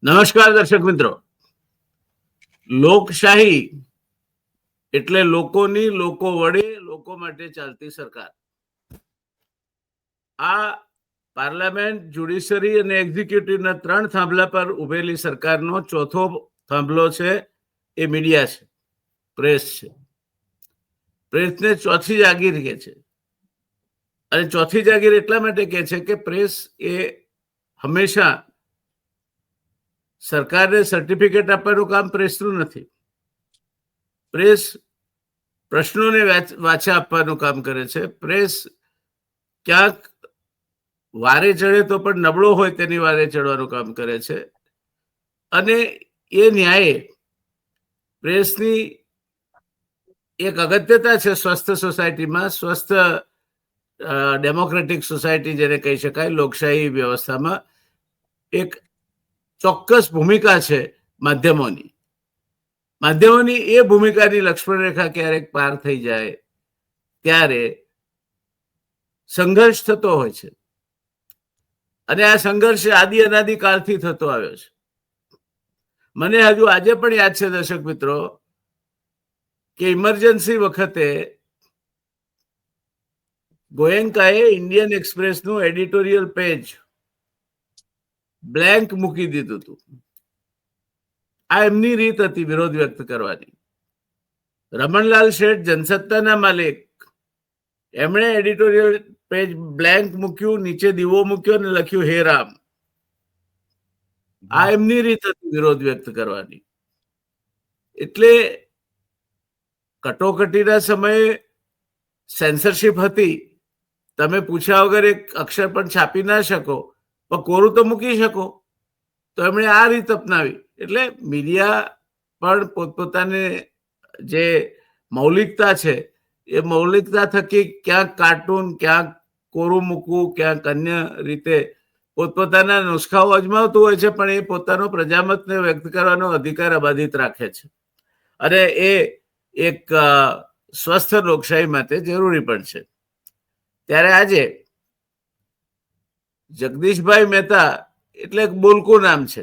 નમસ્કાર દર્શક મિત્રો. લોકશાહી એટલે લોકોની, લોકો વડે, લોકો માટે ચાલતી સરકાર. આ પાર્લામેન્ટ, જ્યુડિશરી અને એક્ઝિક્યુટિવના ત્રણ થાંભલા પર ઉભેલી સરકારનો ચોથો થાંભલો છે એ મીડિયા છે, પ્રેસ છે. પ્રેસને ચોથી જાગીર કહે છે. અને ચોથી જાગીર એટલા માટે કહે છે કે પ્રેસ એ હંમેશા સરકારને સર્ટિફિકેટ આપવાનું કામ પ્રેસનું નથી. પ્રેસ પ્રશ્નોને વાચા આપવાનું કામ કરે છે. પ્રેસ ક્યાંક વારે ચડે તો પણ નબળો હોય તેની વારે ચડવાનું કામ કરે છે. અને એ ન્યાયે પ્રેસની એક અગત્યતા છે સ્વસ્થ સોસાયટીમાં, સ્વસ્થ ડેમોક્રેટિક સોસાયટી જેને કહી શકાય, લોકશાહી વ્યવસ્થામાં એક ચોક્કસ ભૂમિકા છે માધ્યમોની. માધ્યમોની એ ભૂમિકાની લક્ષ્મણ રેખા ક્યારેક પાર થઈ જાય ત્યારે સંઘર્ષ થતો હોય છે. અને આ સંઘર્ષ આદિ અનાદિકાળથી થતો આવ્યો છે. મને હજુ આજે પણ યાદ છે દર્શક મિત્રો કે ઇમરજન્સી વખતે ગોયંકાએ ઇન્ડિયન એક્સપ્રેસનું એડિટોરિયલ પેજ બ્લેન્ક મૂકી દીધું હતું. આ એમની રીત હતી વિરોધ વ્યક્ત કરવાની. રમણલાલ શેઠ, જનસત્તાના માલિક, એમણે એડિટોરિયલ પેજ બ્લેન્ક મૂક્યું, નીચે દીવો મૂક્યો અને લખ્યું હે રામ. આ એમની રીત હતી વિરોધ વ્યક્ત કરવાની. એટલે કટોકટીના સમયે સેન્સરશિપ હતી. તમે પૂછ્યા વગર એક અક્ષર પણ છાપી ના શકો, પણ કોરું તો મૂકી શકો. તો એમણે આ રીત અપનાવી. એટલે મીડિયા પણ પોતપોતાને જે મૌલિકતા છે એ મૌલિકતા થકી ક્યાંક કાર્ટૂન, ક્યાંક કોરું મૂકવું, ક્યાંક અન્ય રીતે પોતપોતાના નુસ્ખાઓ અજમાવતું હોય છે, પણ એ પોતાનો પ્રજામતને વ્યક્ત કરવાનો અધિકાર અબાધિત રાખે છે. અને એ એક સ્વસ્થ લોકશાહી માટે જરૂરી પણ છે. ત્યારે આજે જગદીશભાઈ મહેતા એટલે એક બોલકું નામ છે.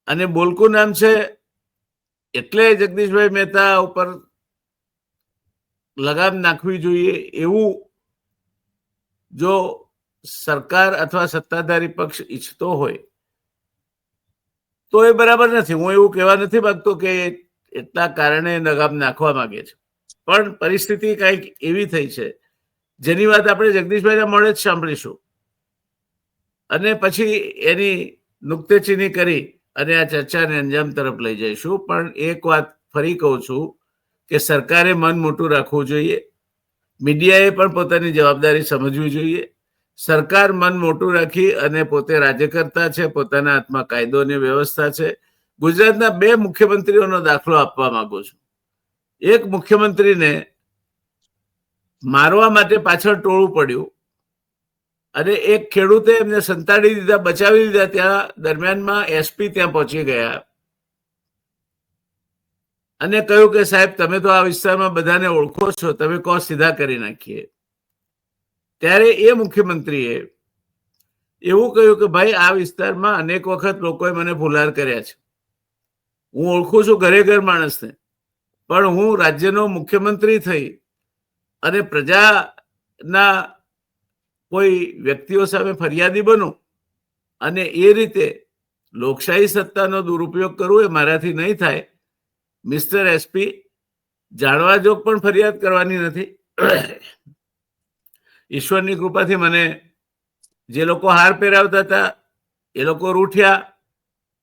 અને બોલકું નામ છે એટલે જગદીશભાઈ મહેતા ઉપર લગામ નાખવી જોઈએ એવું જો સરકાર અથવા સત્તાધારી પક્ષ ઈચ્છતો હોય તો એ બરાબર નથી. હું એવું કહેવા નથી માંગતો કે એટલા કારણે લગામ નાખવા માંગે છે, પણ પરિસ્થિતિ કંઈક એવી થઈ છે જેની વાત આપણે જગદીશભાઈના મોઢે જ સાંભળીશું અને પછી એની નુક્તેચીની કરી અને આ ચર્ચાને અંજામ તરફ લઈ જઈશું. પણ એક વાત ફરી કહું છું કે સરકારે મન મોટું રાખવું જોઈએ. મીડિયાએ પણ પોતાની જવાબદારી સમજવી જોઈએ. સરકાર મન મોટું રાખી અને પોતે રાજ્યકર્તા છે, પોતાના હાથમાં કાયદો અને વ્યવસ્થા છે. ગુજરાતના 2 મુખ્યમંત્રીઓનો દાખલો આપવા માંગુ છું. એક મુખ્યમંત્રીને મારવા માટે પાછળ ટોળું પડ્યું અને એક ખેડૂતે એમને સંતાડી દીધા, બચાવી દીધા. ત્યાં દરમિયાનમાં એસપી ત્યાં પહોંચી ગયા અને કહ્યું કે સાહેબ તમે તો આ વિસ્તારમાં બધાને ઓળખો છો, તમે કહો સીધા કરી નાખીએ. ત્યારે એ મુખ્યમંત્રીએ એવું કહ્યું કે ભાઈ આ વિસ્તારમાં અનેક વખત લોકોએ મને ફુલાર કર્યા છે, હું ઓળખું છું ઘરે ઘર માણસને, પણ હું રાજ્યનો મુખ્યમંત્રી થઈ અને પ્રજાના કોઈ વ્યક્તિઓ સામે ફરિયાદી બનું અને એ રીતે લોકશાહી સત્તાનો દુરુપયોગ કરવો એ મારાથી નહીં થાય. મિસ્ટર એસપી, જાણવા જોગ પણ ફરિયાદ કરવાની નથી. ઈશ્વરની કૃપાથી મને જે લોકો હાર પહેરાવતા હતા એ લોકો રૂઠ્યા,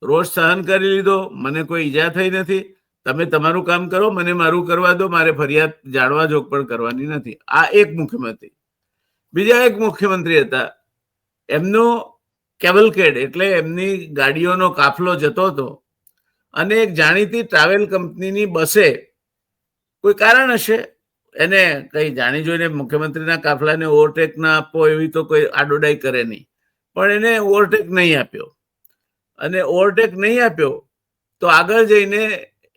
રોષ સહન કરી લીધો, મને કોઈ ઈજા થઈ નથી. તમે તમારું કામ કરો, મને મારું કરવા દો, મારે ફરિયાદ જાણવા જોગ પણ કરવાની નથી. આ એક મુખ્યમંત્રી. બીજા એક મુખ્યમંત્રી હતા, એમનો કેવલકેડ એટલે એમની ગાડીઓનો કાફલો જતો હતો અને એક જાણીતી ટ્રાવેલ કંપનીની બસે કોઈ કારણ હશે, એને કઈ જાણી જોઈને મુખ્યમંત્રીના કાફલાને ઓવરટેક ના આપવો એવી તો કોઈ આડોડાઈ કરે નહીં, પણ એને ઓવરટેક નહીં આપ્યો. અને ઓવરટેક નહીં આપ્યો તો આગળ જઈને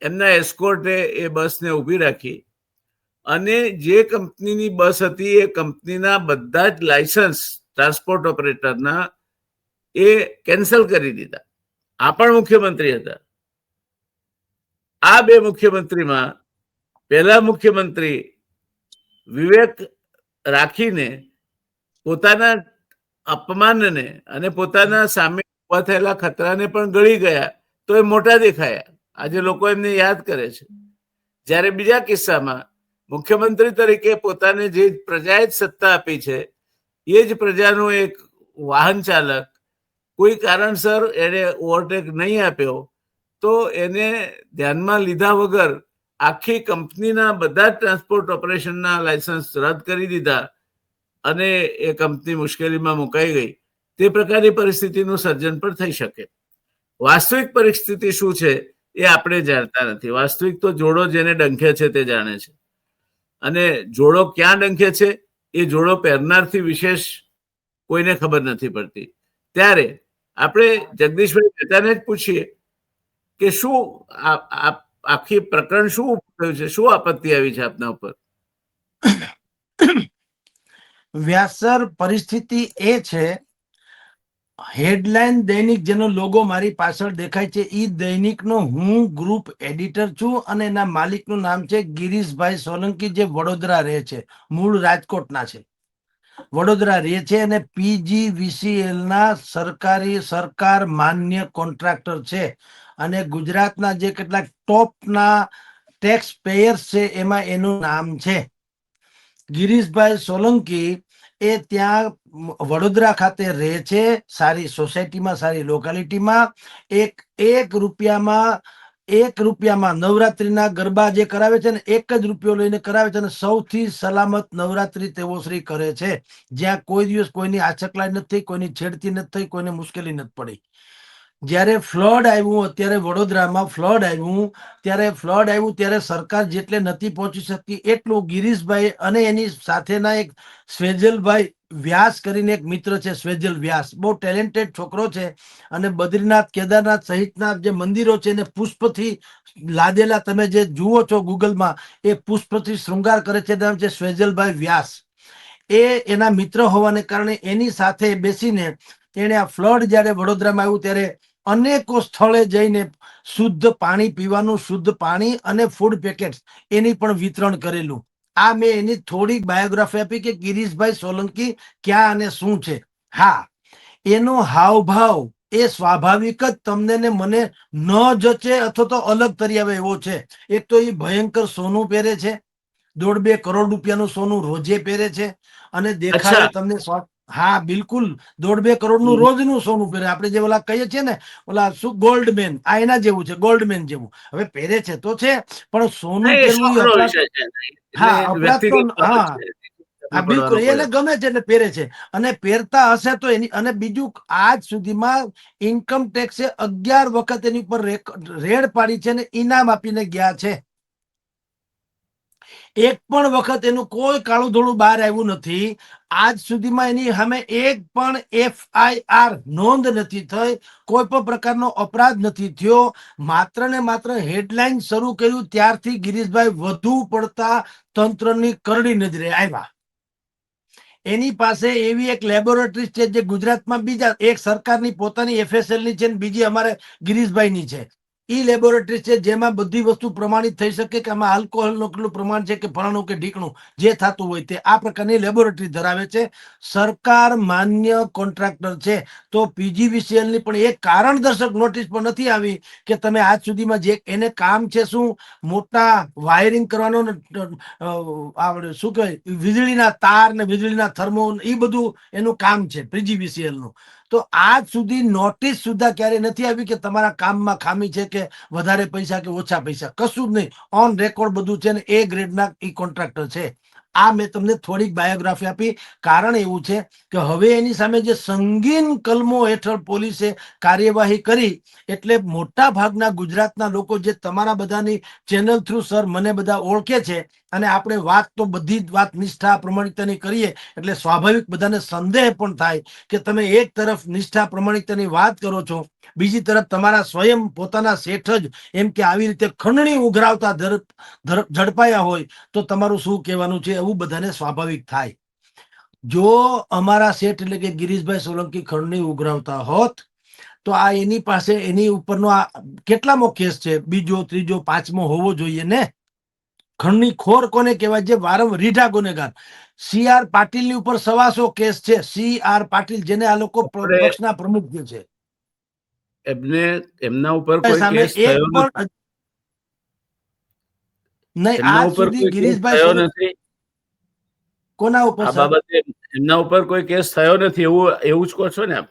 એમના એસ્કોર્ટે એ બસને ઊભી રાખી અને જે કંપનીની બસ હતી એ કંપનીના બધા જ લાયસન્સ ટ્રાન્સપોર્ટ ઓપરેટરના એ કેન્સલ કરી દીધા. આ પણ મુખ્યમંત્રી હતા. આ બે મુખ્યમંત્રીમાં પહેલા મુખ્યમંત્રી વિવેક રાખીને પોતાના અપમાનને અને પોતાના સામે ઉભા થયેલા ખતરાને પણ ગળી ગયા તો એ મોટા દેખાયા. આજે લોકો એમને યાદ કરે છે. જ્યારે બીજા કિસ્સામાં મુખ્યમંત્રી તરીકે પોતાને જે પ્રજાએ જ સત્તા આપી છે એ જ પ્રજાનો એક વાહન ચાલક કોઈ કારણસર એને ઓવરટેક નહીં આપ્યો તો એને ધ્યાનમાં લીધા વગર આખી કંપનીના બધા જ ટ્રાન્સપોર્ટ ઓપરેશનના લાયસન્સ રદ કરી દીધા અને એ કંપની મુશ્કેલીમાં મુકાઈ ગઈ. તે પ્રકારની પરિસ્થિતિનું સર્જન પણ થઈ શકે. વાસ્તવિક પરિસ્થિતિ શું છે એ આપણે જાણતા નથી. વાસ્તવિક તો જોડો જેને ડંખે છે તે જાણે છે. અને જોડો ક્યાં ડંખે છે એ જોડો પહેરનારથી વિશેષ કોઈને ખબર નથી પડતી. ત્યારે આપણે જગદીશભાઈ મહેતાને જ પૂછીએ કે શું આખી પ્રકરણ શું થયું છે, શું આપત્તિ આવી છે આપના ઉપર? વ્યાસર પરિસ્થિતિ એ છે, હેડલાઇન દૈનિક જેનો લોગો મારી પાછળ દેખાય છે એ દૈનિકનો હું ગ્રુપ એડિટર છું અને એના માલિકનું નામ છે ગિરીશભાઈ સોલંકી, જે વડોદરા રહે છે, મૂળ રાજકોટના છે, વડોદરા રહે છે અને PGVCL ના સરકાર માન્ય કોન્ટ્રાક્ટર છે અને ગુજરાતના જે કેટલાક ટોપના ટેક્સ પેયર્સ છે એમાં એનું નામ છે. ગિરીશભાઈ સોલંકી એ ત્યાં વડોદરા ખાતે રહે છે, સારી સોસાયટીમાં, સારી લોકાલિટીમાં. એક રૂપિયામાં નવરાત્રીના ગરબા જે કરાવે છે ને, 1 જ રૂપિયો લઈને કરાવે છે અને સૌથી સલામત નવરાત્રી તેઓ શ્રી કરે છે, જ્યાં કોઈ દિવસ કોઈની આછકલાઈ નથી થઈ, કોઈની છેડતી નથી થઈ, કોઈને મુશ્કેલી નથી પડી. જ્યારે ફ્લડ આવ્યું, અત્યારે વડોદરામાં ફ્લડ આવ્યું ત્યારે સરકાર જેટલે નથી પહોંચી શકતી એટલું ગિરીશભાઈ અને એની સાથેના એક સ્વેજલભાઈ વ્યાસ કરીને એક મિત્ર છે, સ્વેજલ વ્યાસ, બહુ ટેલેન્ટેડ છોકરો છે અને બદ્રીનાથ, કેદારનાથ સહિતના જે મંદિરો છે એને પુષ્પથી લાદેલા, તમે જે જુઓ છો ગૂગલમાં, એ પુષ્પથી શૃંગાર કરે છે. નામ છે સ્વેજલભાઈ વ્યાસ. એ એના મિત્ર હોવાને કારણે એની સાથે બેસીને એને આ ફ્લડ જ્યારે વડોદરામાં આવ્યું ત્યારે અનેકો સ્થળે જઈને શુદ્ધ પાણી પીવાનું, શુદ્ધ પાણી અને ફૂડ પેકેટ્સ એની પણ વિતરણ કરેલું. આ મેં એની થોડીક બાયોગ્રાફી આપી કે ગિરીશભાઈ સોલંકી ક્યાં અને શું છે. હા, એનો હાવભાવ એ સ્વાભાવિક જ તમને ને મને ન જચે અથવા તો અલગ તરી આવે એવો છે. એક તો એ ભયંકર સોનું પહેરે છે, 1.5 કરોડ રૂપિયાનું સોનું રોજે પહેરે છે અને દેખાડે તમને. હા, બિલકુલ 1.5 કરોડનું રોજનું સોનું પહેરે. આપણે જે ઓલા કહીએ છીએ ને, ઓલા શું ગોલ્ડમેન, આ એના જેવું છે, ગોલ્ડમેન જેવું. હવે પહેરે છે તો છે, પણ સોનું પહેરવું અપરાધ. હા, અપરાધ તો હા બિલકુલ એને ગમે છે એટલે પહેરે છે અને પહેરતા હશે તો એની. અને બીજું, આજ સુધીમાં ઇન્કમ ટેક્સે 11 વખત એની ઉપર રેડ પાડી છે અને ઇનામ આપીને ગયા છે. એક પણ વખત એનું કોઈ કાળું ધોળું બહાર આવ્યું નથી. આજ સુધીમાં એની સામે એક પણ FIR નોંધ નથી થઈ, કોઈ પણ પ્રકારનો અપરાધ નથી થયો. માત્ર ને માત્ર હેડલાઇન શરૂ કર્યું ત્યારથી ગિરીશભાઈ વધુ પડતા તંત્રની કરડી નજરે આવ્યા. એની પાસે એવી એક લેબોરેટરી છે જે ગુજરાતમાં બીજા એક સરકારની પોતાની FSL ની છે, બીજી અમારે ગિરીશભાઈની છે. ઈ લેબોરેટરી છે જેમાં બધી વસ્તુ પ્રમાણિત થઈ શકે કે આમાં આલ્કોહોલનું કેટલું પ્રમાણ છે કે ફલાણું કે ઢીકણું જે થતું હોય તે. આ પ્રકારની લેબોરેટરી ધરાવે છે, સરકાર માન્ય કોન્ટ્રાક્ટર છે. તો PGVCL ની પણ એક કારણદર્શક નોટિસ પણ નથી આવી કે તમે આજ સુધીમાં જે એને કામ છે શું, મોટા વાયરિંગ કરવાનો, આવડે શું કહેવાય, વીજળીના તાર ને વીજળીના થર્મો, એ બધું એનું કામ છે PGVCL નું. તો આજ સુધી નોટિસ સુધા ક્યારે નથી આવી કે તમારા કામમાં ખામી છે કે વધારે પૈસા કે ઓછા પૈસા, કશું જ નહીં. ઓન રેકોર્ડ બધું છે ને A ગ્રેડના ઈ કોન્ટ્રાક્ટર છે. આ મેં તમને થોડીક બાયોગ્રાફી આપી. કારણ એવું છે કે હવે એની સામે જે સંગીન કલમો હેઠળ પોલીસે કાર્યવાહી કરી એટલે મોટા ભાગના ગુજરાતના લોકો જે તમારા બધાની ચેનલ થ્રુ સર મને બધા ઓળખે છે અને આપણે વાત તો બધી જ વાત નિષ્ઠા પ્રમાણિકતાની કરીએ એટલે સ્વાભાવિક બધાને સંદેહ પણ થાય કે તમે એક તરફ નિષ્ઠા પ્રમાણિકતાની વાત કરો છો, બીજી તરફ તમારા સ્વયં પોતાના શેઠ જ એમ કે આવી રીતે ખંડણી ઉઘરાવતા ઝડપાયા હોય તો તમારું શું કહેવાનું છે, એવું બધાને સ્વાભાવિક થાય. જો અમારા શેઠ એટલે કે ગિરીશભાઈ સોલંકી ખંડણી ઉઘરાવતા હોત તો આ એની પાસે એની ઉપરનો આ કેટલામો કેસ છે? બીજો, ત્રીજો, પાંચમો હોવો જોઈએ ને. ખંડણી ખોર કોને કહેવાય? જે વારંવાર રીઢા ગુનેગાર. CR પાટીલની ઉપર 125 કેસ છે. CR પાટીલ, જેને આ લોકો આપણે પક્ષના પ્રમુખ જે છે, એમના ઉપર કોઈ સામે કેસ એક થયો નથી. પણ નહીં એમના આજ ઉપર સુધી. કોઈ કેસ ગિરીશભાઈ થયો સોલંકી નથી. કોના ઉપર આ સર? બાબતે એમના ઉપર કોઈ કેસ થયો નથી એવું જ કહો છો ને આપ?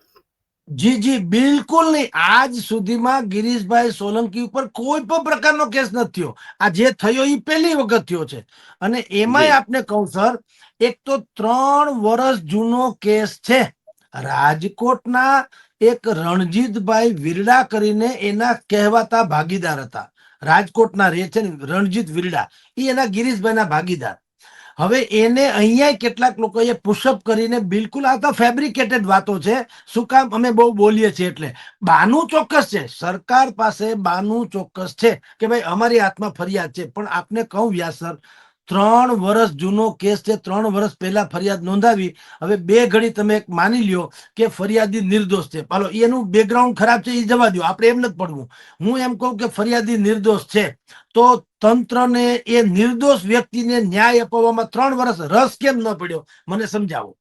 જી જી, બિલકુલ નહીં. આજ સુધીમાં ગિરીશભાઈ સોલંકી ઉપર કોઈ પણ પ્રકારનો કેસ નથી થયો. આ જે થયો એ પહેલી વખત થયો છે. અને એમાંય જી આપને કહું સર, એક તો 3 વર્ષ જૂનો કેસ છે. રાજકોટના એક રણજીતભાઈ વિરડા કરીને એના કહેવાતા ભાગીદાર હતા. રાજકોટના રહે છે ને રણજીત વિરડા, એ એના ગિરીશભાઈના ભાગીદાર. હવે એને અહીંયા કેટલાક લોકોએ પુશઅપ કરીને, બિલકુલ આ તો ફેબ્રિકેટેડ વાતો છે. શું કામ? અમે બહુ બોલીએ છીએ એટલે. બાનું ચોક્કસ છે, સરકાર પાસે બાનું ચોક્કસ છે કે ભાઈ અમારી હાથમાં ફરિયાદ છે. પણ આપને કહું વ્યાસ સર, 3 વર્ષ જૂનો કેસ છે. 3 વર્ષ પહેલા ફરિયાદ નોંધાવી. હવે 2 ઘડી તમે એક માની લ્યો કે ફરિયાદી નિર્દોષ છે. હાલો, એનું બેકગ્રાઉન્ડ ખરાબ છે એ જવા દો, આપણે એમ નથી પડવું. હું એમ કહું કે ફરિયાદી નિર્દોષ છે, તો તંત્રને એ નિર્દોષ વ્યક્તિને ન્યાય અપાવવામાં 3 વર્ષ રસ કેમ ન પડ્યો? મને સમજાવો.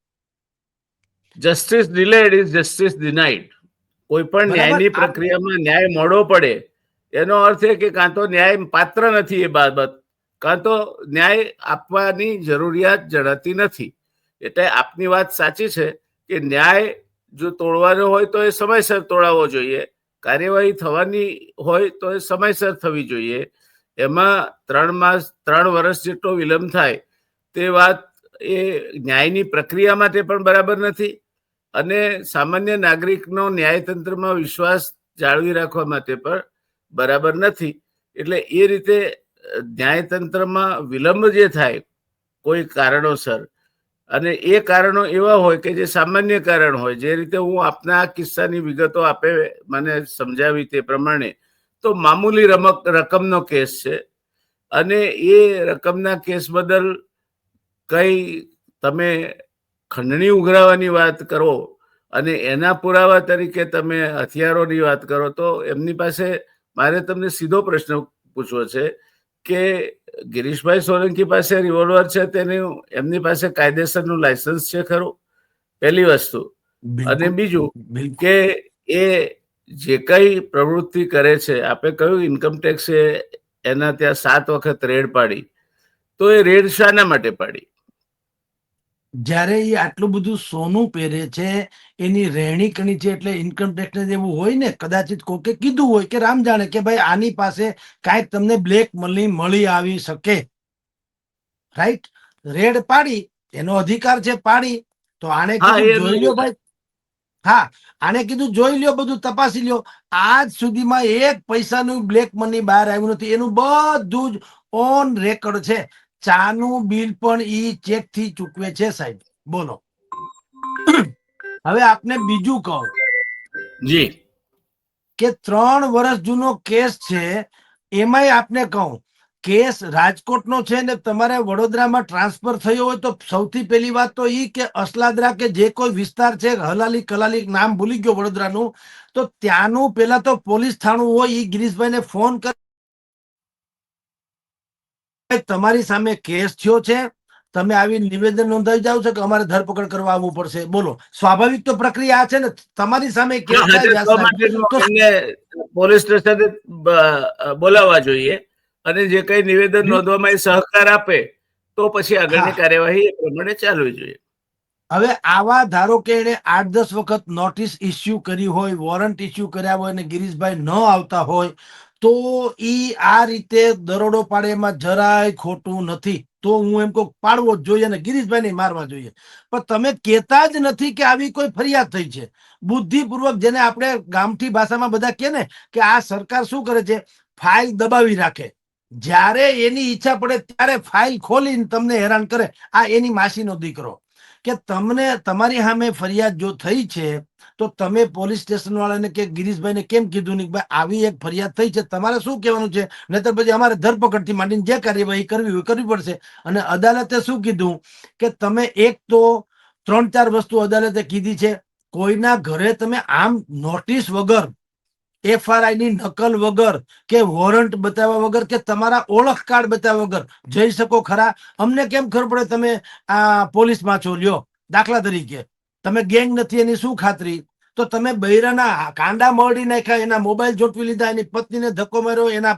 Justice delayed is justice denied. કોઈ પણ બરાબર. ન્યાયની પ્રક્રિયામાં ન્યાય મોડો પડે એનો અર્થ એ કે કાં તો ન્યાય પાત્ર નથી એ બાબત, કાં તો ન્યાય આપવાની જરૂરિયાત જણાતી નથી. એટલે આપની વાત સાચી છે કે ન્યાય જો તોડવાનો હોય તો એ સમયસર તોડાવવો જોઈએ. કાર્યવાહી થવાની હોય તો એ સમયસર થવી જોઈએ. એમાં 3 માસ 3 વર્ષ જેટલો વિલંબ થાય તે વાત એ ન્યાયની પ્રક્રિયા માટે પણ બરાબર નથી અને સામાન્ય નાગરિકનો ન્યાયતંત્રમાં વિશ્વાસ જાળવી રાખવા માટે પણ બરાબર નથી. એટલે એ રીતે ન્યાયતંત્રમાં વિલંબ જે થાય કોઈ કારણોસર, અને એ કારણો એવા હોય કે જે સામાન્ય કારણ હોય, જે રીતે હું આપના આ કિસ્સાની વિગતો આપે મને સમજાવી તે પ્રમાણે, તો મામૂલી રકમનો કેસ છે અને એ રકમના કેસ બદલ કઈ તમે ખંડણી ઉઘરાવાની વાત કરો અને એના પુરાવા તરીકે તમે હથિયારોની વાત કરો, તો એમની પાસે, મારે તમને સીધો પ્રશ્ન પૂછવો છે કે ગિરીશભાઈ સોલંકી પાસે રિવોલ્વર છે, તેનું એમની પાસે કાયદેસરનું લાયસન્સ છે ખરું? પહેલી વસ્તુ. અને બિલકુલ બીજું બિલકુલ. કે એ જે કઈ પ્રવૃત્તિ કરે છે, આપે કહ્યું ઇન્કમટેક્સે એના ત્યાં 7 વખત રેડ પાડી, તો એ રેડ શાના માટે પાડી? જ્યારે એ આટલું બધું સોનું પહેરે છે, એની રહેણી કણી છે, એટલે ઇન્કમ ટેક્સ એવું હોય ને, કદાચિત કોકે કીધું હોય કે રામ જાણે કે ભાઈ આની પાસે કાંઈક તમને બ્લેક મની મળી આવી શકે. રાઈટ? રેડ પાડી, એનો અધિકાર છે પાડી. તો આને હા, કીધું એ જોઈ લ્યો ભાઈ. હા, આને કીધું જોઈ લ્યો, બધું તપાસી લ્યો. આજ સુધીમાં એક પૈસાનું બ્લેક મની બહાર આવ્યું નથી. એનું બધું જ ઓન રેકોર્ડ છે. ચાનું બિલ પણ ઈ ચેક થી ચૂકવે છે સાહેબ. બોલો. હવે આપને બીજું કહું જી કે 3 વર્ષ જૂનો કેસ છે. એમાંય આપને કહું, કેસ રાજકોટનો છે ને તમારે વડોદરામાં ટ્રાન્સફર થયો હોય તો સૌથી પહેલી વાત તો ઈ કે અસલાદરા કે જે કોઈ વિસ્તાર છે, હલાલી કલાલી નામ ભૂલી ગયો વડોદરાનું, તો ત્યાંનું પેલા તો પોલીસ થાણું હોય, ઈ ગિરીશભાઈને ફોન કરી તમારી સામે કેસ થયો છે, તમે આવી નિવેદન નોંધાવી જાવ છો કે અમારે ધરપકડ કરવા આવવું પડશે. બોલો, સ્વાભાવિક તો પ્રક્રિયા આ છે ને. તમારી સામે કેસ થાય વ્યાસ સાહેબ તો એમને પોલીસ સ્ટેશને બોલાવવા જોઈએ અને જે કઈ નિવેદન નોંધવામાં એ સહકાર આપે તો પછી આગળની હા. કાર્યવાહી એ પ્રમાણે ચાલવી જોઈએ. હવે આવા ધારો કે એને 8-10 વખત નોટિસ ઇસ્યુ કરી હોય, વોરંટ ઇસ્યુ કર્યા હોય અને ગિરીશભાઈ ન આવતા હોય, તો ઈ આ રીતે દરોડો પાડે એમાં જરાય ખોટું નથી. તો હું એમ કહું પાડવો જ જોઈએ અને ગિરીશભાઈને મારવા જોઈએ. પણ તમે કહેતા જ નથી કે આવી કોઈ ફરિયાદ થઈ છે. બુદ્ધિપૂર્વક, જેને આપણે ગામઠી ભાષામાં બધા કહે ને કે આ સરકાર શું કરે છે, ફાઇલ દબાવી રાખે. જ્યારે એની ઈચ્છા પડે ત્યારે ફાઇલ ખોલીને તમને હેરાન કરે. આ એની માસીનો દીકરો. કે તમને તમારી સામે ફરિયાદ જો થઈ છે તો તમે પોલીસ સ્ટેશન વાળાને કે ગિરીશભાઈને કેમ કીધું નહીં ભાઈ આવી એક ફરિયાદ થઈ છે, તમારે શું કહેવાનું છે? નહીતર પછી અમારે ધરપકડથી માંડીને જે કાર્યવાહી કરવી હોય કરવી પડશે. અને અદાલતે શું કીધું કે તમે એક તો 3-4 વસ્તુ અદાલતે કીધી છે. કોઈના ઘરે તમે આમ નોટિસ વગર, FRI ની નકલ વગર કે વોરંટ બતાવ્યા વગર કે તમારા ઓળખ કાર્ડ બતાવ્યા વગર જઈ શકો ખરા? અમને કેમ ખબર પડે તમે આ પોલીસમાં છો? લ્યો દાખલા તરીકે તમે ગેંગ નથી એની શું ખાતરી? તો તમે બૈરાના કાંડા મરડી નાખ્યા, એના મોબાઈલ જોટવી લીધા, એની પત્નીને ધક્કો માર્યો, એના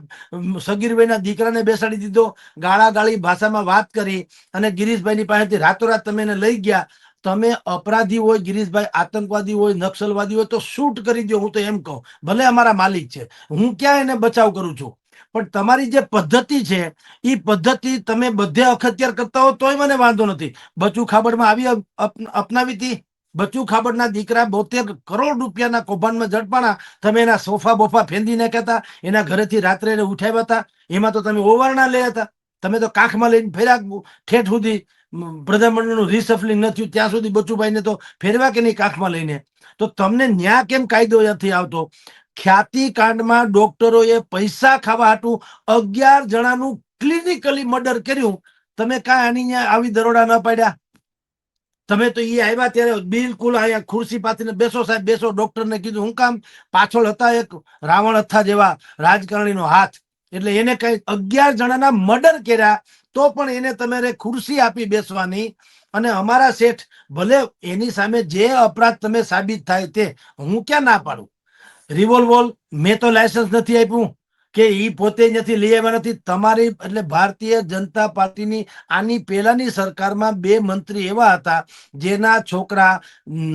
સગીરભાઈના દીકરાને બેસાડી દીધો, ગાળાગાળી ભાષામાં વાત કરી અને ગિરીશભાઈની પાસેથી રાતોરાત તમે એને લઈ ગયા. તમે અપરાધી હોય ગિરીશભાઈ, આતંકવાદી હોય, નક્સલવાદી હોય તો શૂટ કરી દો. હું તો એમ કહું, ભલે અમારા માલિક છે, હું ક્યાં એને બચાવ કરું છું, પણ તમારી જે પદ્ધતિ છે એ પદ્ધતિ તમે બધે અખત્યાર કરતા હો તોય મને વાંધો નથી. બચુ ખાબડમાં આવી અપનાવી હતી. બચુ ખાબડના દીકરા 72 કરોડ રૂપિયાના કૌભાંડમાં ઝડપાણા. તમે એના સોફા બોફા ફેંદી નાખ્યા હતા, એના ઘરેથી રાત્રે એને ઉઠાવ્યા હતા. એમાં તો તમે ઓવારણા લઈ હતા. તમે તો કાખમાં લઈને ફેર્યા ઠેઠ સુધી. પ્રધાનમંત્રીનું રિસફલિંગ ન થયું ત્યાં સુધી બચુભાઈને તો ફેરવા કે નહીં કાખમાં લઈને? તો તમને ન્યા કેમ કાયદો નથી આવતો? ખ્યાતિ કાંડમાં ડોક્ટરોએ પૈસા ખાવા હાટું 11 જણાનું ક્લિનિકલી મર્ડર કર્યું. તમે કાંઈ આની આવી દરોડા ન પાડ્યા? તમે તો એ આવ્યા ત્યારે બિલકુલ અહીંયા ખુરશી પાથરીને બેસો સાહેબ બેસો. ડોક્ટરને કીધું હું કામ? પાછળ હતા એક રાવણ હતા જેવા રાજકારણીનો હાથ, એટલે એને કઈ 11 જણાના મર્ડર કર્યા તો પણ એને તમારે ખુરશી આપી બેસવાની. અને અમારા શેઠ ભલે એની સામે જે અપરાધ તમે સાબિત થાય તે, હું ક્યાં ના પાડું. રિવોલ્વર મેં તો લાયસન્સ નથી આપ્યું કે ઈ પોતે નથી લઈ આવ્યા નથી. તમારી એટલે ભારતીય જનતા પાર્ટીની આની પહેલાની સરકારમાં 2 મંત્રી એવા હતા જેના છોકરા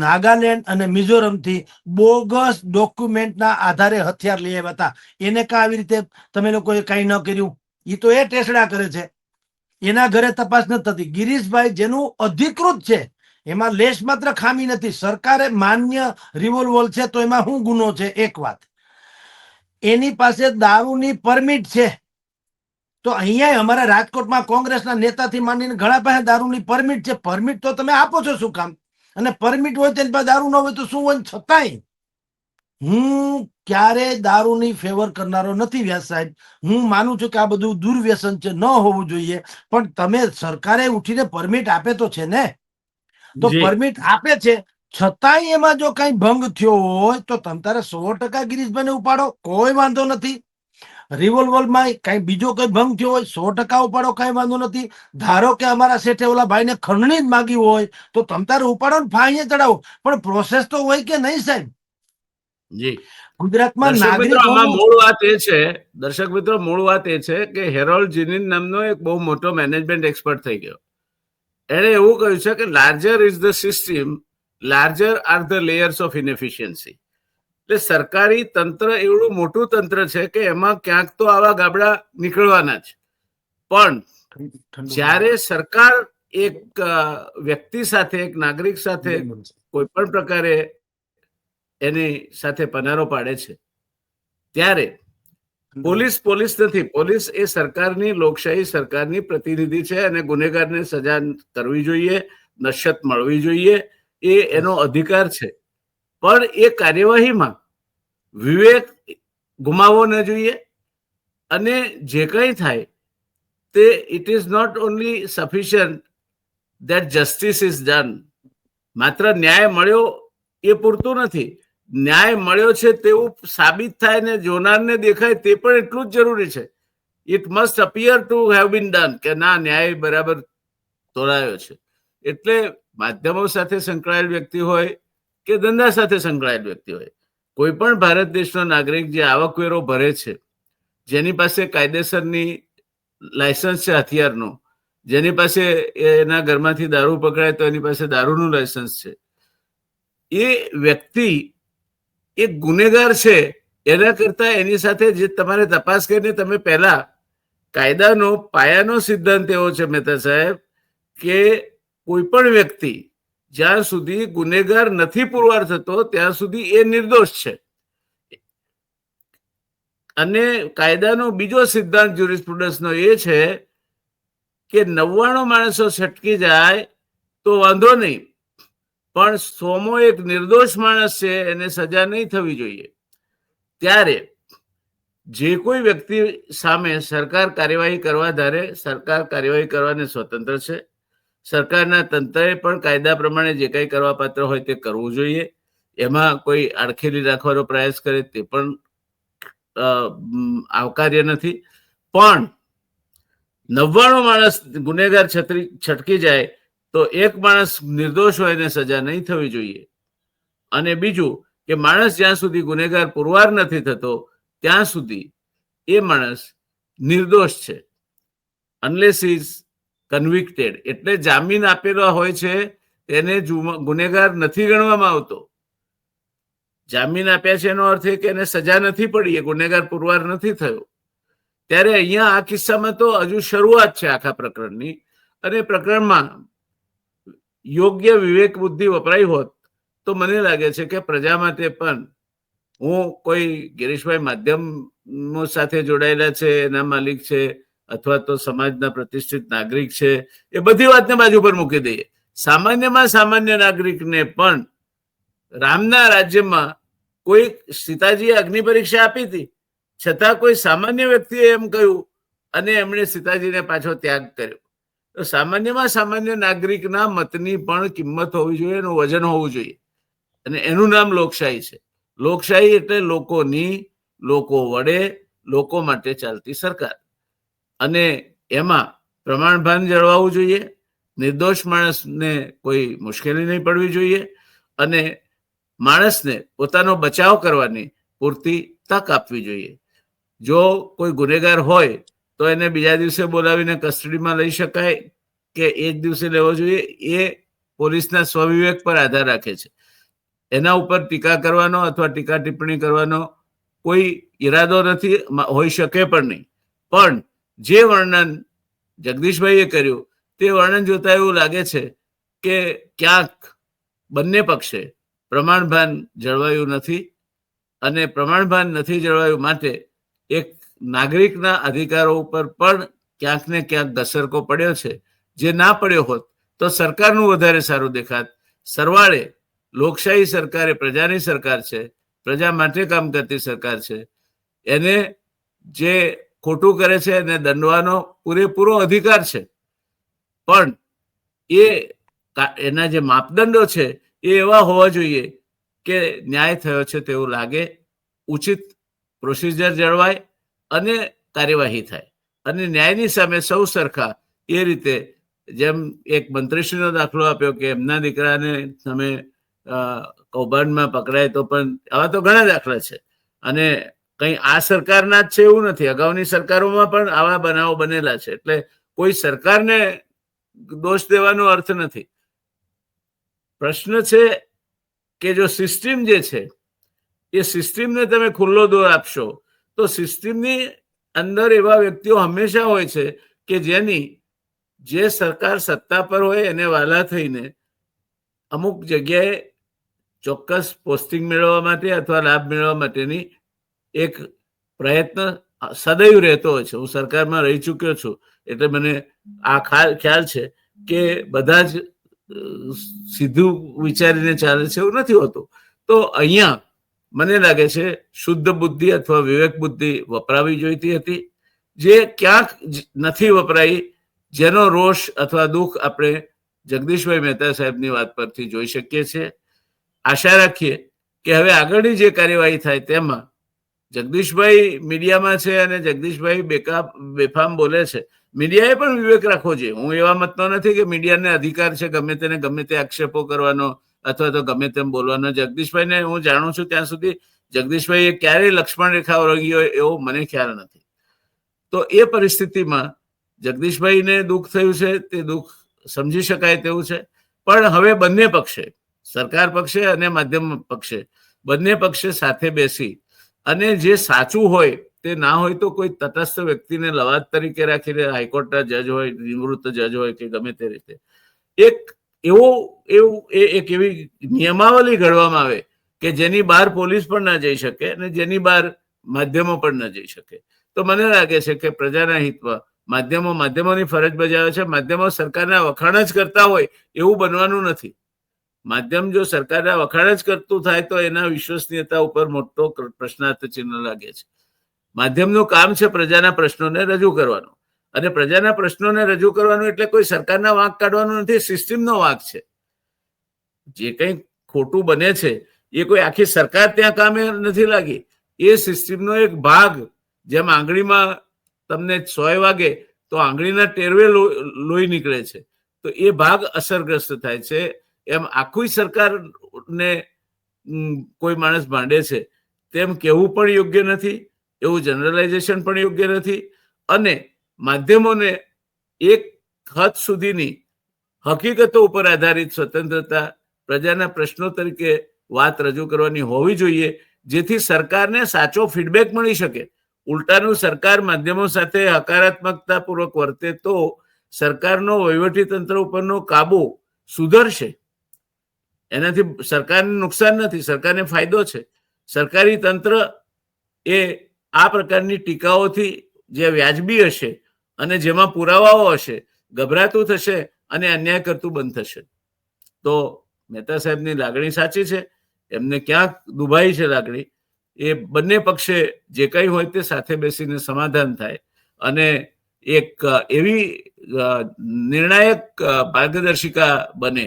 નાગાલેન્ડ અને મિઝોરમથી બોગસ ડોક્યુમેન્ટના આધારે હથિયાર લઈ આવ્યા હતા. એને કાં આવી રીતે તમે લોકોએ કાંઈ ન કર્યું? એ તો એ ટેસડા કરે છે, એના ઘરે તપાસ નથી થતી. ગિરીશભાઈ જેનું અધિકૃત છે એમાં લેશ માત્ર ખામી નથી. સરકારે માન્ય રિવોલ્વર છે તો એમાં શું ગુનો છે? એક વાત, એની પાસે દારૂની પરમિટ છે. તો અહીંયા અમારા રાજકોટમાં કોંગ્રેસના નેતાથી માંડીને ઘણા પાસે દારૂની પરમિટ છે. પરમિટ તો તમે આપો છો શું કામ? અને પરમિટ હોય તેની પાસે દારૂ ન હોય તો શું હોય? છતાંય હું ક્યારે દારૂની ફેવર કરનારો નથી વ્યાસ સાહેબ. હું માનું છું કે આ બધું દુર્વ્યસન છે, ન હોવું જોઈએ. પણ તમે સરકારે ઉઠીને પરમિટ આપે તો છે ને? તો પરમિટ આપે છે છતાંય એમાં જો કઈ ભંગ થયો હોય તો તમ તારે 100% ગિરીશભાઈને ઉપાડો, કોઈ વાંધો નથી. રિવોલ્વરમાં કઈ બીજો કઈ ભંગ થયો હોય 100% ઉપાડો, કઈ વાંધો નથી. ધારો કે અમારા શેઠે ઓલા ભાઈને ખંડણી જ માગી હોય તો તમ તારે ઉપાડો ને ફાંઈએ ચડાવો, પણ પ્રોસેસ તો હોય કે નહીં સાહેબ? જી ગુજરાતમાં દર્શક મિત્રો, નાગરિક આમાં મૂળ વાત એ છે, દર્શક મિત્રો મૂળ વાત એ છે કે હેરોલ્ડ જીનિન નામનો એક બહુ મોટો મેનેજમેન્ટ એક્સપર્ટ થઈ ગયો. એણે એવું કહ્યું છે કે larger is the system, larger are the layers of inefficiency. એટલે સરકારી તંત્ર એવડું મોટું તંત્ર છે કે એમાં ક્યાંક તો આવા ગાબડા નીકળવાના જ. પણ જ્યારે સરકાર એક વ્યક્તિ સાથે, એક નાગરિક સાથે કોઈ પણ પ્રકારે એની સાથે પનારો પાડે છે ત્યારે પોલીસ નથી. પોલીસ એ સરકારની, લોકશાહી સરકારની પ્રતિનિધિ છે અને ગુનેગારને સજા કરવી જોઈએ, નશ્યત મળવી જોઈએ, એ એનો અધિકાર છે. પણ એ કાર્યવાહીમાં વિવેક ગુમાવવો ન જોઈએ. અને જે કંઈ થાય તે it is not only sufficient that justice is done. માત્ર ન્યાય મળ્યો એ પૂરતું નથી. ન્યાય મળ્યો છે તેવું સાબિત થાય ને જોનારને દેખાય તે પણ એટલું જ જરૂરી છે. It must appear to have been done, કે ના, ન્યાય બરાબર તોડાયો છે. એટલે માધ્યમો સાથે સંકળાયેલ વ્યક્તિ હોય કે ધંધા સાથે સંકળાયેલ વ્યક્તિ હોય, કોઈ પણ ભારત દેશનો નાગરિક જે આવકવેરો ભરે છે, જેની પાસે કાયદેસરની લાયસન્સ છે હથિયારનું, જેની પાસે એના ઘરમાંથી દારૂ પકડાય તો એની પાસે દારૂનું લાયસન્સ છે, એ વ્યક્તિ એક ગુનેગાર છે. એના કરતા એની સાથે જે તમારે તપાસ કરીને તમે પહેલા કાયદાનો પાયાનો સિદ્ધાંત એવો છે મહેતા સાહેબ કે કોઈ પણ વ્યક્તિ જ્યાં સુધી ગુનેગાર નથી પુરવાર થતો ત્યાં સુધી એ નિર્દોષ છે. અને કાયદાનો બીજો સિદ્ધાંત જ્યુરિસ્પ્રુડન્સનો એ છે કે 99 માણસો છટકી જાય તો વાંધો નહીં, પણ 100મો એક નિર્દોષ માણસ છે એને સજા નહીં થવી જોઈએ. ત્યારે જે કોઈ વ્યક્તિ સામે સરકાર કાર્યવાહી કરવા ધારે, સરકાર કાર્યવાહી કરવાને સ્વતંત્ર છે. સરકારના તંત્રએ પણ કાયદા પ્રમાણે જે કંઈ કરવા પાત્ર હોય તે કરવું જોઈએ. એમાં કોઈ આડખેલી રાખવાનો પ્રયાસ કરે તે પણ આવકાર્ય નથી. પણ 99 માણસ ગુનેગાર છટકી જાય તો એક માણસ નિર્દોષ હોય એને સજા નહીં થવી જોઈએ. અને બીજું કે માણસ જ્યાં સુધી ગુનેગાર પુરવાર નથી થતો ત્યાં સુધી એ માણસ નિર્દોષ છે, અનલેસ ઇઝ કન્વિક્ટેડ. એટલે જામીન આપેલો હોય છે તેને ગુનેગાર નથી ગણવામાં આવતો. જામીન આપ્યા છે એનો અર્થ એ કે એને સજા નથી પડી, એ ગુનેગાર પુરવાર નથી થયો. ત્યારે અહીંયા આ કિસ્સામાં તો હજુ શરૂઆત છે આખા પ્રકરણની, અને પ્રકરણમાં યોગ્ય વિવેક બુદ્ધિ વપરાઈ હોત તો મને લાગે છે કે પ્રજા માટે પણ, હું કોઈ ગિરીશભાઈ માધ્યમો સાથે જોડાયેલા છે એના માલિક છે અથવા તો સમાજના પ્રતિષ્ઠિત નાગરિક છે, એ બધી વાતને બાજુ પર મૂકી દઈએ. સામાન્યમાં સામાન્ય નાગરિકને પણ રામના રાજ્યમાં કોઈ સીતાજીએ અગ્નિ પરીક્ષા આપી હતી, છતાં કોઈ સામાન્ય વ્યક્તિએ એમ કહ્યું અને એમણે સીતાજીને પાછો ત્યાગ કર્યો. તો સામાન્યમાં સામાન્ય નાગરિકના મતની પણ કિંમત હોવી જોઈએ, એનું વજન હોવું જોઈએ. અને એનું નામ લોકશાહી છે. લોકશાહી એટલે લોકોની, લોકો વડે, લોકો માટે ચાલતી સરકાર. અને એમાં પ્રમાણભાન જળવાવું જોઈએ, નિર્દોષ માણસને કોઈ મુશ્કેલી નહીં પડવી જોઈએ, અને માણસને પોતાનો બચાવ કરવાની પૂરતી તક આપવી જોઈએ. જો કોઈ ગુનેગાર હોય તો એને બીજા દિવસે બોલાવીને કસ્ટડીમાં લઈ શકાય કે એ જ દિવસે લેવો જોઈએ, એ પોલીસના સ્વવિવેક પર આધાર રાખે છે. એના ઉપર ટીકા કરવાનો અથવા ટીકા ટિપ્પણી કરવાનો કોઈ ઈરાદો નથી, હોઈ શકે પણ નહીં. પણ જે વર્ણન જગદીશભાઈએ કર્યું તે વર્ણન જોતા એવું લાગે છે કે ક્યાંક બંને પક્ષે પ્રમાણભાન જળવાયું નથી, અને પ્રમાણભાન નથી જળવાયું માટે એક નાગરિકના અધિકારો ઉપર પણ ક્યાંક ને ક્યાંક ઘસરકો પડ્યો છે. જે ના પડ્યો હોત તો સરકારનું વધારે સારું દેખાત. સરવાળે લોકશાહી સરકાર એ પ્રજાની સરકાર છે, પ્રજા માટે કામ કરતી સરકાર છે. એને જે ખોટું કરે છે એને દંડવાનો પૂરેપૂરો અધિકાર છે. પણ એના જે માપદંડો છે એ એવા હોવા જોઈએ કે ન્યાય થયો છે તેવું લાગે, ઉચિત પ્રોસિજર જળવાય અને કાર્યવાહી થાય, અને ન્યાયની સામે સૌ સરખા. એ રીતે જેમ એક મંત્રીશ્રીનો દાખલો આપ્યો કે એમના દીકરાને તમે કૌભાંડમાં પકડાય, તો પણ આવા તો ઘણા દાખલા છે. અને કંઈ આ સરકારના જ છે એવું નથી, અગાઉની સરકારોમાં પણ આવા બનાવો બનેલા છે. એટલે કોઈ સરકારને દોષ દેવાનો અર્થ નથી. પ્રશ્ન છે કે જો સિસ્ટમ જે છે એ સિસ્ટમને તમે ખુલ્લો દોર આપશો તો સિસ્ટમની અંદર એવા વ્યક્તિઓ હંમેશા હોય છે કે જેની જે સરકાર સત્તા પર હોય એને વાલા થઈને અમુક જગ્યાએ ચોક્કસ પોસ્ટિંગ મેળવવા માટે અથવા લાભ મેળવવા માટેની એક પ્રયત્ન સદૈવ રહેતો હોય છે. હું સરકારમાં રહી ચૂક્યો છું એટલે મને આ ખ્યાલ છે કે બધા જ સીધું વિચારીને ચાલે છે એવું નથી હોતું. તો અહીંયા મને લાગે છે શુદ્ધ બુદ્ધિ અથવા વિવેક બુદ્ધિ વપરાવી જોઈતી હતી, જે ક્યાંક નથી વપરાઈ, જેનો રોષ અથવા દુઃખ આપણે જગદીશભાઈ મહેતા સાહેબની વાત પરથી જોઈ શકીએ છીએ. આશા રાખીએ કે હવે આગળની જે કાર્યવાહી થાય તેમાં જગદીશભાઈ મીડિયામાં છે અને જગદીશભાઈ બેફામ બોલે છે. મીડિયાએ પણ વિવેક રાખવો જોઈએ. હું એવા મતનો નથી કે મીડિયાને અધિકાર છે ગમે તેને ગમે તે આક્ષેપો કરવાનો અથવા તો ગમે તેમ બોલવાનો. જગદીશભાઈને હું જાણું છું ત્યાં સુધી જગદીશભાઈએ ક્યારેય લક્ષ્મણ રેખા ઓળંગી હોય એવો મને ખ્યાલ નથી. તો એ પરિસ્થિતિમાં જગદીશભાઈને દુઃખ થયું છે, તે દુઃખ સમજી શકાય તેવું છે. પણ હવે બંને પક્ષે, સરકાર પક્ષે અને માધ્યમ પક્ષે, બંને પક્ષે સાથે બેસી અને જે સાચું હોય તે ના હોય તો કોઈ તટસ્થ વ્યક્તિને લવાદ તરીકે રાખીને, હાઈકોર્ટના જજ હોય, નિવૃત્ત જજ હોય કે ગમે તે રીતે એક એવી નિયમાવલી ઘડવામાં આવે કે જેની બહાર પોલીસ પણ ના જઈ શકે અને જેની બહાર માધ્યમો પણ ના જઈ શકે. તો મને લાગે છે કે પ્રજાના હિતમાં માધ્યમોની ફરજ બજાવે છે. માધ્યમો સરકારના વખાણ જ કરતા હોય એવું બનવાનું નથી. માધ્યમ જો સરકારના વખાણ જ કરતું થાય તો એના વિશ્વસનીયતા ઉપર મોટો પ્રશ્નાર્થ ચિહ્ન લાગે છે. માધ્યમનું કામ છે પ્રજાના પ્રશ્નોને રજૂ કરવાનું, અને પ્રજાના પ્રશ્નોને રજૂ કરવાનું એટલે કોઈ સરકારના વાંક કાઢવાનું નથી, સિસ્ટમનો વાંક છે. જે કંઈ ખોટું બને છે એ કોઈ આખી સરકાર ત્યાં કામે નથી લાગી, એ સિસ્ટમનો એક ભાગ. જેમ આંગળીમાં તમને 100 વાગે તો આંગળીના ટેરવે લોહી નીકળે છે, તો એ ભાગ અસરગ્રસ્ત થાય છે. એમ આખી સરકારને કોઈ માણસ ભાંડે છે તેમ કહેવું પણ યોગ્ય નથી, એવું જનરલાઇઝેશન પણ યોગ્ય નથી. અને માધ્યમોને એક હદ સુધીની હકીકતો ઉપર આધારિત સ્વતંત્રતા, પ્રજાના પ્રશ્નો તરીકે વાત રજૂ કરવાની હોવી જોઈએ, જેથી સરકારને સાચો ફીડબેક મળી શકે. ઉલટાનું સરકાર માધ્યમો સાથે હકારાત્મકતાપૂર્વક વર્તે તો સરકારનો વહીવટી તંત્ર ઉપરનો કાબુ સુધરશે. એનાથી સરકારને નુકસાન નથી, સરકારને ફાયદો છે. સરકારી તંત્ર એ આ પ્રકારની ટીકાઓથી જે વ્યાજબી હશે અને જેમાં પુરાવાઓ હશે ગભરાતું થશે અને અન્યાય કરતું બંધ થશે. તો મહેતા સાહેબની લાગણી સાચી છે, એમને ક્યાંક દુભાઈ છે લાગણી. એ બંને પક્ષે જે કંઈ હોય તે સાથે બેસીને સમાધાન થાય અને એક એવી નિર્ણાયક માર્ગદર્શિકા બને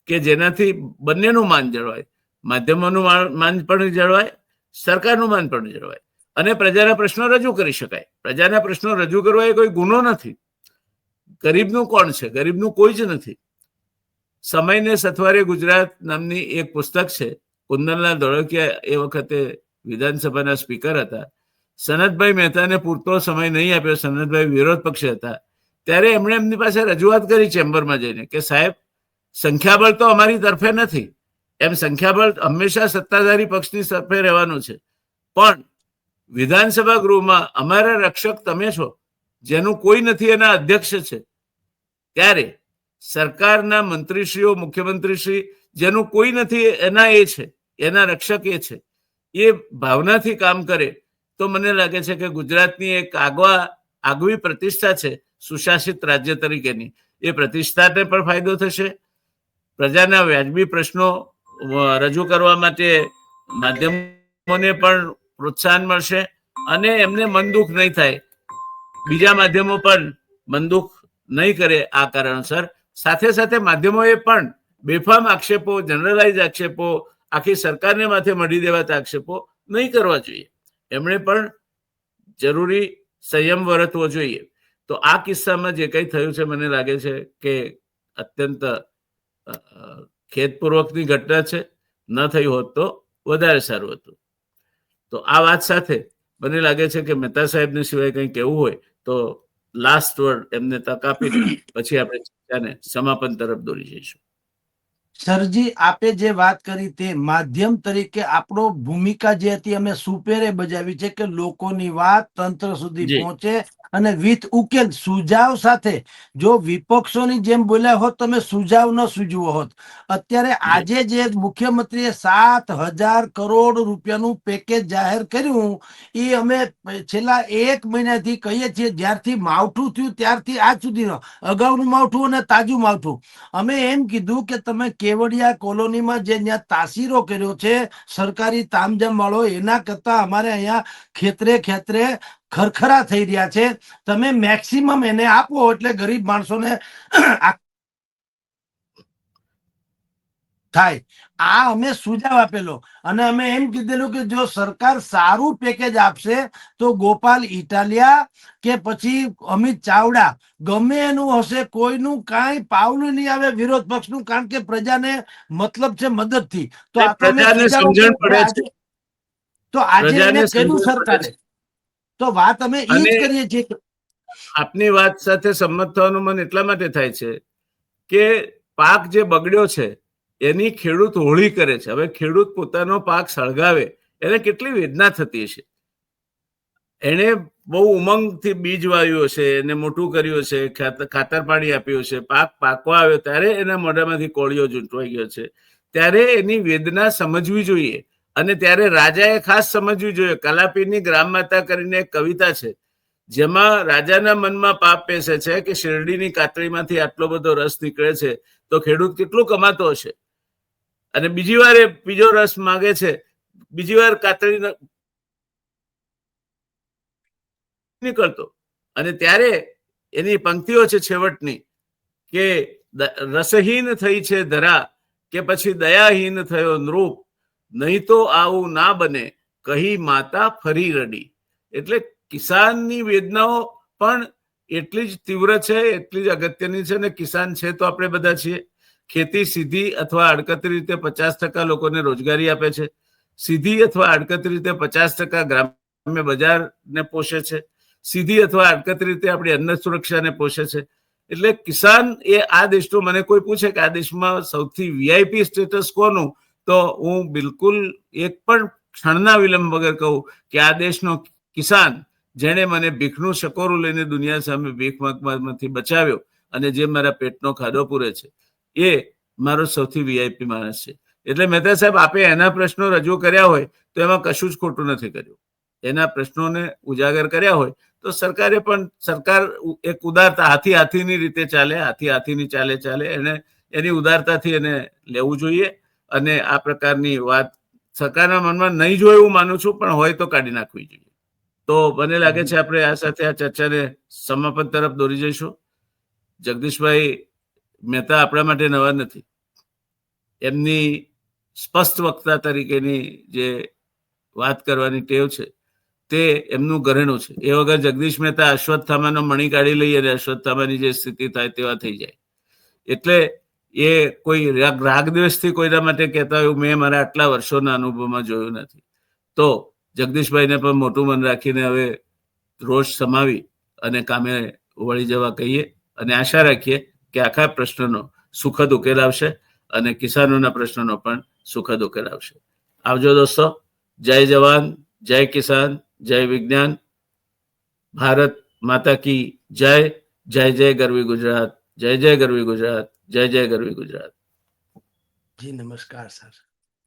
કે જેનાથી બંનેનું માન જળવાય, માધ્યમોનું માન પણ જળવાય, સરકારનું માન પણ જળવાય અને પ્રજાના પ્રશ્નો રજૂ કરી શકાય. પ્રજાના પ્રશ્નો રજૂ કરવા એ કોઈ ગુનો નથી. ગરીબનું કોણ છે? ગરીબનું કોઈ જ નથી. સમયને સથવારે ગુજરાત નામની એક પુસ્તક છે. કુંદનલાલ ધોળકિયા એ વખતે વિધાનસભાના સ્પીકર હતા. સનતભાઈ મહેતાને પૂરતો સમય નહીં આપ્યો, સનતભાઈ વિરોધ પક્ષે હતા, ત્યારે એમણે એમની પાસે રજૂઆત કરી ચેમ્બરમાં જઈને કે સાહેબ, સંખ્યાબળ તો અમારી તરફે નથી, એમ સંખ્યાબળ હંમેશા સત્તાધારી પક્ષની તરફે રહેવાનું છે, પણ વિધાનસભા ગૃહમાં અમારા રક્ષક તમે છો, જેનું કોઈ નથી એના અધ્યક્ષ છે. ત્યારે સરકારના મંત્રીશ્રીઓ, મુખ્યમંત્રીશ્રી, જેનું કોઈ નથી એના એ છે, એના રક્ષક એ છે. એ ભાવનાથી કામ કરે તો મને લાગે છે કે ગુજરાતની એક આગવી પ્રતિષ્ઠા છે સુશાસિત રાજ્ય તરીકેની, એ પ્રતિષ્ઠાને પણ ફાયદો થશે. પ્રજાના વ્યાજબી પ્રશ્નો રજૂ કરવા માટે માધ્યમોને પણ પ્રોત્સાહન મળશે અને એમને મન દુઃખ નહીં થાય. બીજા માધ્યમો પણ મન દુઃખ નહીં કરે આ કારણસર. સાથે સાથે માધ્યમોએ પણ બેફામ આક્ષેપો, જનરલાઇઝ આક્ષેપો, આખી સરકારને માથે મઢી દેવાતા આક્ષેપો નહીં કરવા જોઈએ. એમણે પણ જરૂરી સંયમ વર્તવો જોઈએ. તો આ કિસ્સામાં જે કંઈ થયું છે મને લાગે છે કે અત્યંત ખેદપૂર્વકની ઘટના છે. ન થઈ હોત તો વધારે સારું હતું. તો આ વાત સાથે મને લાગે છે કે મહેતા સાહેબને સિવાય કંઈ કહેવું હોય તો લાસ્ટ વર્ડ એમને તક આપીને પછી આપણે ચર્ચાને સમાપન તરફ દોરી જઈશું. સરજી, આપે જે વાત કરી તે માધ્યમ તરીકે આપણો ભૂમિકા જે હતી અમે સુપેરે બજાવી છે કે લોકોની વાત તંત્ર સુધી પહોંચે અને વિથ ઉકેલ સુજાવ સાથે. જો વિપક્ષોની જેમ બોલ્યા હોત તમે સુજાવ ન સૂજવો હોત. અત્યારે આજે જે મુખ્યમંત્રીએ 7,000 કરોડ રૂપિયાનું પેકેજ જાહેર કર્યું, એ અમે છેલ્લા 1 મહિનાથી કહીએ છીએ, જ્યારથી માવઠું થયું ત્યારથી આજ સુધીનો અગાઉનું માવઠું અને તાજું માવઠું. અમે એમ કીધું કે તમે કેવડિયા કોલોનીમાં જે ત્યાં તાસીરો કર્યો છે સરકારી તામઝામ વાળો, એના કરતા અમારે અહીંયા ખેતરે ખેતરે ખરખરા થઈ રહ્યા છે. તમે મેક્સિમમ એને આપો એટલે ગરીબ માણસોને થાય. આ અમે સુજાવ આપેલો અને અમે એમ કીધેલું કે જો સરકાર સારું પેકેજ આપશે તો ગોપાલ ઇટાલિયા કે પછી અમિત ચાવડા ગમે એનું હશે, કોઈનું કાંઈ પાવલું નહીં આવે વિરોધ પક્ષનું, કારણ કે પ્રજાને મતલબ છે મદદથી. તો પ્રજાને સમજણ પડે છે. તો આજે એને કહ્યું સરકારે, તો વાત અમે એ જ કરીએ છીએ. આપની વાત સાથે સંમત થવાનું મન એટલા માટે થાય છે કે પાક જે બગડ્યો છે એની ખેડૂત હોળી કરે છે. હવે ખેડૂત પોતાનો પાક સળગાવે એને કેટલી વેદના થતી હશે. એને બહુ ઉમંગથી બીજ વાવ્યું હશે, એને મોટું કર્યું હશે, ખાતર પાણી આપ્યું હશે, પાક પાકવા આવ્યો ત્યારે એના મોઢામાંથી કોળિયો ચૂંટવાઈ ગયો છે. ત્યારે એની વેદના સમજવી જોઈએ અને ત્યારે રાજાએ ખાસ સમજવી જોઈએ. કલાપીની ગ્રામ માતા કરીને એક કવિતા છે જેમાં રાજાના મનમાં પાપ પેસે છે કે શેરડીની કાતળીમાંથી આટલો બધો રસ નીકળે છે તો ખેડૂત કેટલું કમાતો હશે. અને બીજી વાર એ બીજો રસ માંગે છે, બીજી વાર કાતળી નીકળતો, અને ત્યારે એની પંક્તિઓ છે છેવટની કે રસહીન થઈ છે ધરા કે પછી દયાહીન થયો નૃપ, નહીં તો આવું ના બને કહી માતા ફરી રડી. એટલે કિસાનની વેદનાઓ પણ એટલી જ તીવ્ર છે, એટલી જ અગત્યની છે. ને કિસાન છે તો આપણે બધા છીએ. ખેતી સીધી અથવા આડકતરી રીતે 50% લોકોને રોજગારી આપે છે. સીધી અથવા આડકતરી રીતે 50% ગ્રામ્ય બજારને પોષે છે. સીધી અથવા આડકતરી રીતે આપણી અન્ન સુરક્ષાને પોષે છે. એટલે કિસાન એ આ દેશનો, મને કોઈ પૂછે કે આ દેશમાં સૌથી વીઆઈપી સ્ટેટસ કોનું, તો હું બિલકુલ એક પણ ક્ષણના વિલંબ વગર કહું કે આ દેશનો કિસાન, જેણે મને ભીખનું શકોરું લઈને દુનિયા સામે ભીખ માંગવામાંથી બચાવ્યો અને જે મારા પેટનો ખાધો પૂરે છે, એ મારો સૌથી વીઆઈપી માણસ છે. એટલે મહેતા સાહેબ, આપે એના પ્રશ્નો રજૂ કર્યા હોય તો એમાં કશું જ ખોટું નથી કર્યું. એના પ્રશ્નોને ઉજાગર કર્યા હોય તો સરકારે પણ, સરકાર એક ઉદારતા, હાથીની રીતે ચાલે, હાથીની ચાલે એને એની ઉદારતાથી એને લેવું જોઈએ. અને આ પ્રકારની વાત સરકારના મનમાં નહીં જો એવું માનું છું, પણ હોય તો કાઢી નાખવી જોઈએ. તો મને લાગે છે આપણે આ સાથે આ ચર્ચાને સમાપન તરફ દોરી જઈશું. જગદીશભાઈ મહેતા આપણા માટે નવા નથી. એમની સ્પષ્ટ વક્તા તરીકેની જે વાત કરવાની ટેવ છે તે એમનું ઘરેણું છે. એ વગર જગદીશ મહેતા અશ્વત્થામાનો મણી કાઢી લઈએ અને અશ્વત્થામાની જે સ્થિતિ થાય તેવા થઈ જાય. એટલે એ કોઈ રાગદ્વેષથી કોઈના માટે કહેતા હોય મેં મારા આટલા વર્ષોના અનુભવમાં જોયું નથી. તો જગદીશભાઈને પણ મોટું મન રાખીને હવે રોષ સમાવી અને કામે વળી જવા કહીએ અને આશા રાખીએ કે આખા પ્રશ્નનો સુખદ ઉકેલ આવશે અને કિસાનોના પ્રશ્નનો પણ સુખદ ઉકેલ આવશે. આવજો દોસ્તો. જય જવાન, જય કિસાન, જય વિજ્ઞાન. ભારત માતા કી જય. જય જય ગરવી ગુજરાત. જય જય ગરવી ગુજરાત. જય જય ગરવી ગુજરાત. જી નમસ્કાર સર.